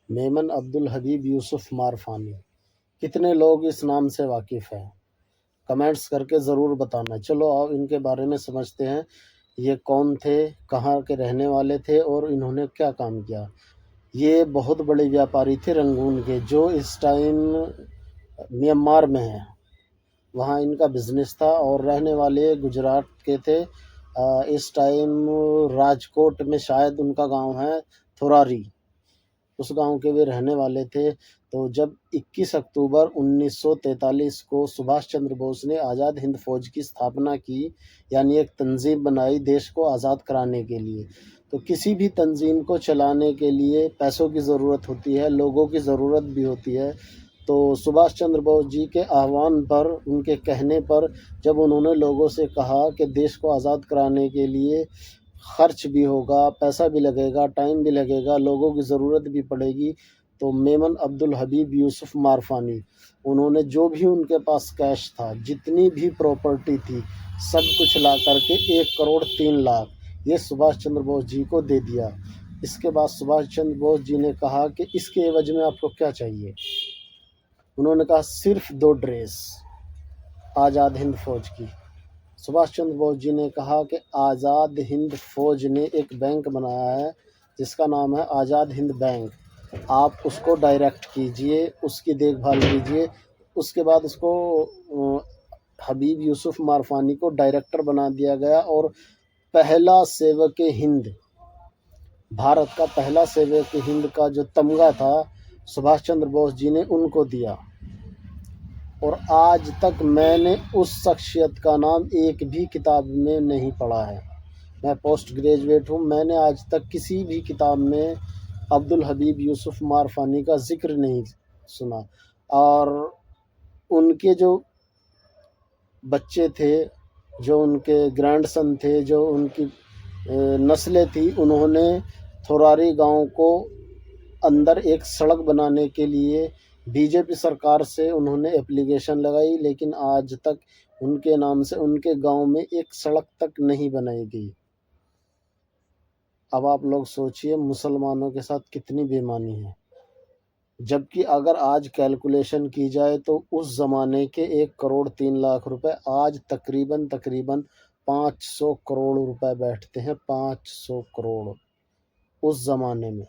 میمن عبدالحبیب یوسف مارفانی، کتنے لوگ اس نام سے واقف ہیں؟ کمنٹس کر کے ضرور بتانا۔ چلو آؤ ان کے بارے میں سمجھتے ہیں، یہ کون تھے، کہاں کے رہنے والے تھے اور انہوں نے کیا کام کیا۔ یہ بہت بڑے ویاپاری تھے رنگون کے، جو اس ٹائم میانمار میں ہیں، وہاں ان کا بزنس تھا، اور رہنے والے گجرات کے تھے۔ اس ٹائم راجکوٹ میں شاید ان کا گاؤں ہے تھوراری، اس گاؤں کے بھی رہنے والے تھے۔ تو جب 21 اکتوبر 1943 کو سبھاش چندر بوس نے آزاد ہند فوج کی استھاپنا کی، یعنی ایک تنظیم بنائی دیش کو آزاد کرانے کے لیے۔ تو کسی بھی تنظیم کو چلانے کے لیے پیسوں کی ضرورت ہوتی ہے، لوگوں کی ضرورت بھی ہوتی ہے۔ تو سبھاش چندر بوس جی کے آہوان پر، ان کے کہنے پر، جب انہوں نے لوگوں سے کہا کہ دیش کو آزاد کرانے کے لیے خرچ بھی ہوگا، پیسہ بھی لگے گا، ٹائم بھی لگے گا، لوگوں کی ضرورت بھی پڑے گی، تو میمن عبدالحبیب یوسف مارفانی، انہوں نے جو بھی ان کے پاس کیش تھا، جتنی بھی پراپرٹی تھی، سب کچھ لا کر کے 1,03,00,000 یہ سبھاش چندر بوس جی کو دے دیا۔ اس کے بعد سبھاش چندر بوس جی نے کہا کہ اس کے عوض میں آپ کو کیا چاہیے؟ انہوں نے کہا صرف 2 ڈریس آزاد ہند فوج کی۔ سبھاش چندر بوس جی نے کہا کہ آزاد ہند فوج نے ایک بینک بنایا ہے جس کا نام ہے آزاد ہند بینک، آپ اس کو ڈائریکٹ کیجئے، اس کی دیکھ بھال کیجئے۔ اس کے بعد اس کو حبیب یوسف مارفانی کو ڈائریکٹر بنا دیا گیا، اور پہلا سیوک ہند، بھارت کا پہلا سیوک ہند کا جو تمغہ تھا سبھاش چندر بوس جی نے ان کو دیا۔ اور آج تک میں نے اس شخصیت کا نام ایک بھی کتاب میں نہیں پڑھا ہے۔ میں پوسٹ گریجویٹ ہوں، میں نے آج تک کسی بھی کتاب میں عبدالحبیب یوسف مارفانی کا ذکر نہیں سنا۔ اور ان کے جو بچے تھے، جو ان کے گرینڈ سن تھے، جو ان کی نسلیں تھیں، انہوں نے تھوراری گاؤں کو اندر ایک سڑک بنانے کے لیے بی جے پی سرکار سے انہوں نے اپلیکیشن لگائی، لیکن آج تک ان کے نام سے ان کے گاؤں میں ایک سڑک تک نہیں بنائی گئی۔ اب آپ لوگ سوچئے مسلمانوں کے ساتھ کتنی بے ایمانی ہے، جبکہ اگر آج کیلکولیشن کی جائے تو اس زمانے کے 1,03,00,000 روپے آج تقریباً 500 کروڑ روپے بیٹھتے ہیں، 500 کروڑ اس زمانے میں۔